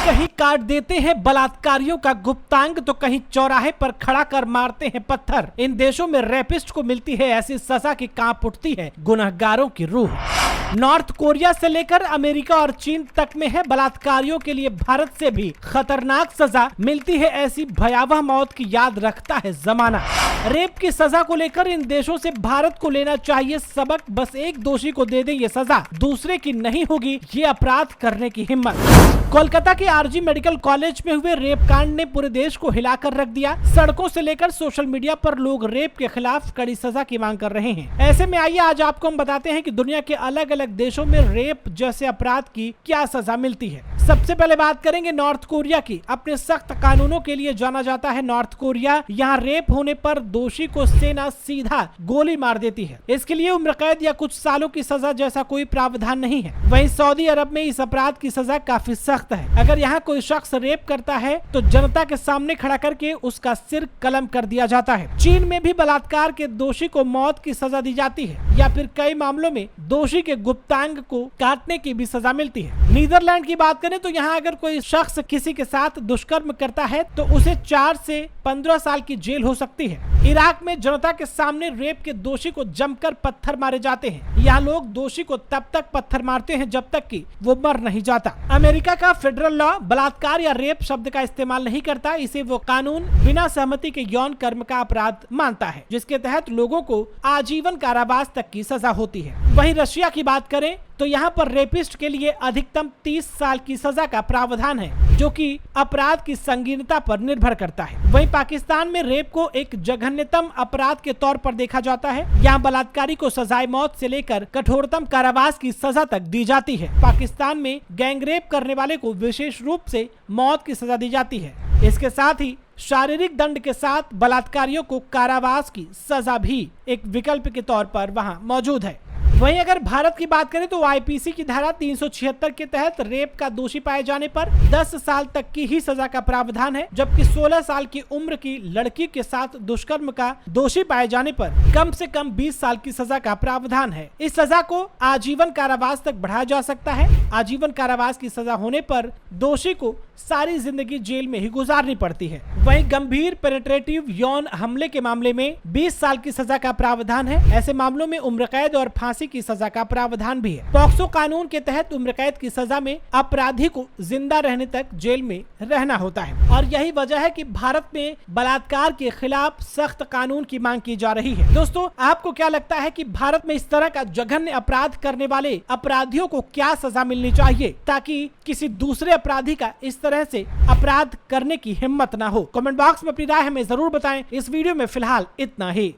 कहीं काट देते हैं बलात्कारियों का गुप्तांग तो कहीं चौराहे पर खड़ा कर मारते हैं पत्थर। इन देशों में रेपिस्ट को मिलती है ऐसी सजा कि कांप उठती है गुनहगारों की रूह। नॉर्थ कोरिया से लेकर अमेरिका और चीन तक में है बलात्कारियों के लिए भारत से भी खतरनाक सजा मिलती है। ऐसी भयावह मौत की याद रखता है जमाना। रेप की सजा को लेकर इन देशों से भारत को लेना चाहिए सबक। बस एक दोषी को दे दे ये सजा, दूसरे की नहीं होगी ये अपराध करने की हिम्मत। कोलकाता के आरजी मेडिकल कॉलेज में हुए रेप कांड ने पूरे देश को हिलाकर रख दिया। सड़कों से लेकर सोशल मीडिया पर लोग रेप के खिलाफ कड़ी सजा की मांग कर रहे हैं। ऐसे में आइए आज आपको हम बताते हैं कि दुनिया के अलग अलग देशों में रेप जैसे अपराध की क्या सजा मिलती है। सबसे पहले बात करेंगे नॉर्थ कोरिया की। अपने सख्त कानूनों के लिए जाना जाता है नॉर्थ कोरिया। यहाँ रेप होने पर दोषी को सेना सीधा गोली मार देती है। इसके लिए उम्र कैद या कुछ सालों की सजा जैसा कोई प्रावधान नहीं है। वहीं सऊदी अरब में इस अपराध की सजा काफी सख्त है। अगर यहाँ कोई शख्स रेप करता है तो जनता के सामने खड़ा करके उसका सिर कलम कर दिया जाता है। चीन में भी बलात्कार के दोषी को मौत की सजा दी जाती है या फिर कई मामलों में दोषी के गुप्तांग को काटने की भी सजा मिलती है। नीदरलैंड की बात करें तो यहाँ अगर कोई शख्स किसी के साथ दुष्कर्म करता है तो उसे 4 से 15 साल की जेल हो सकती है। इराक में जनता के सामने रेप के दोषी को जमकर पत्थर मारे जाते हैं। यहाँ लोग दोषी को तब तक पत्थर मारते हैं जब तक कि वो मर नहीं जाता। अमेरिका का फेडरल लॉ बलात्कार या रेप शब्द का इस्तेमाल नहीं करता। इसे वो कानून बिना सहमति के यौन कर्म का अपराध मानता है, जिसके तहत लोगों को आजीवन कारावास तक की सजा होती है। वहीं रशिया की बात करें तो यहाँ पर रेपिस्ट के लिए अधिकतम 30 साल की सजा का प्रावधान है, जो कि अपराध की संगीनता पर निर्भर करता है। वहीं पाकिस्तान में रेप को एक जघन्यतम अपराध के तौर पर देखा जाता है। यहाँ बलात्कारी को सजाए मौत से लेकर कठोरतम कारावास की सजा तक दी जाती है। पाकिस्तान में गैंगरेप करने वाले को विशेष रूप से मौत की सजा दी जाती है। इसके साथ ही शारीरिक दंड के साथ बलात्कारियों को कारावास की सजा भी एक विकल्प के तौर पर वहाँ मौजूद है। वहीं अगर भारत की बात करें तो आईपीसी की धारा 376 के तहत रेप का दोषी पाए जाने पर 10 साल तक की ही सजा का प्रावधान है, जबकि 16 साल की उम्र की लड़की के साथ दुष्कर्म का दोषी पाए जाने पर कम से कम 20 साल की सजा का प्रावधान है। इस सजा को आजीवन कारावास तक बढ़ाया जा सकता है। आजीवन कारावास की सजा होने पर दोषी को सारी जिंदगी जेल में ही गुजारनी पड़ती है। वहीं गंभीर पेनिट्रेटिव यौन हमले के मामले में 20 साल की सजा का प्रावधान है। ऐसे मामलों में उम्र कैद और फांसी की सजा का प्रावधान भी है। पॉक्सो कानून के तहत उम्र कैद की सजा में अपराधी को जिंदा रहने तक जेल में रहना होता है। और यही वजह है कि भारत में बलात्कार के खिलाफ सख्त कानून की मांग की जा रही है। दोस्तों, आपको क्या लगता है कि भारत में इस तरह का जघन्य अपराध करने वाले अपराधियों को क्या सजा मिलनी चाहिए ताकि किसी दूसरे अपराधी का इस तरह से अपराध करने की हिम्मत ना हो? कमेंट बॉक्स में अपनी राय हमें जरूर बताएं। इस वीडियो में फिलहाल इतना ही।